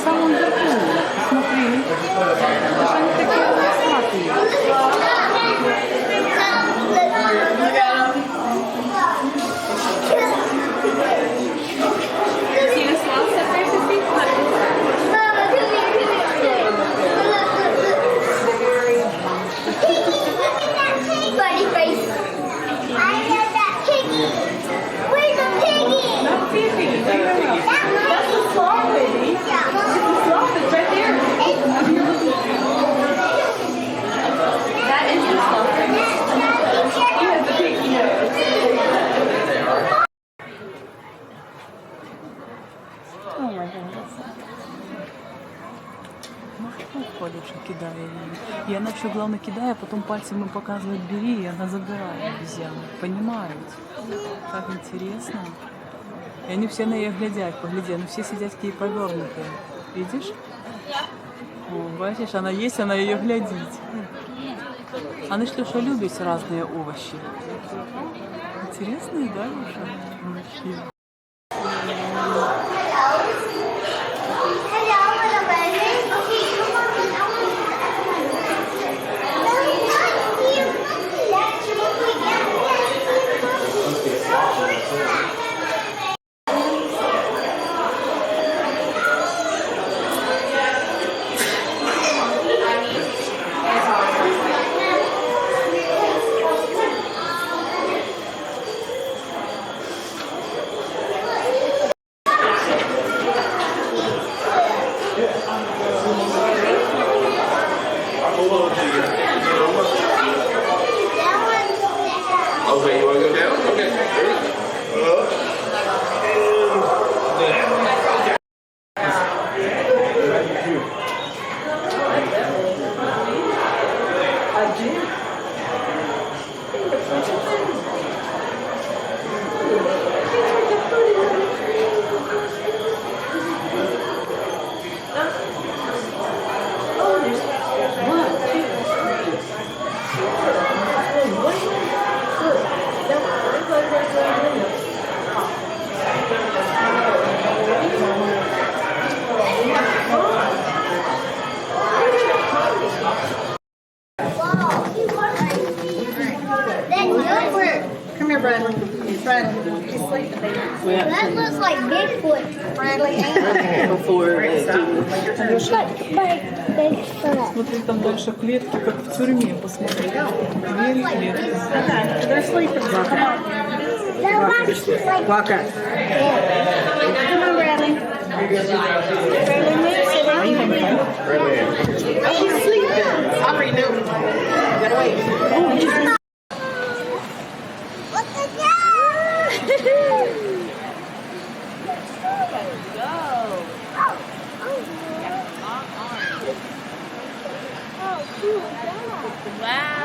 самом верху. Смотри. Даже они такие волосатые. Ходишь, кидая ее. И она еще, главное, кидая, а потом пальцем им показывает «бери», и она забирает обезьяну. Понимают. Так интересно. И они все на ее глядят, погляди, они все сидят такие повернутые. Видишь? О, бачишь, она есть, она ее глядит. Они что любят разные овощи. Интересные, да, уже? Okay, you want to go down? Okay. Come here, Bradley. Bradley, he's sleeping. That looks like Bigfoot. Bradley, and Looks like Bigfoot. Смотри, там дальше клетки, как в тюрьме, посмотри. Двери, клетки. okay, they're sleeping. Come on. That looks like Walker. Come on, Bradley. Bradley, move. Sit down. Oh, he's sleeping. I already knew. You gotta wait. Oh, he's Look at that! Wow.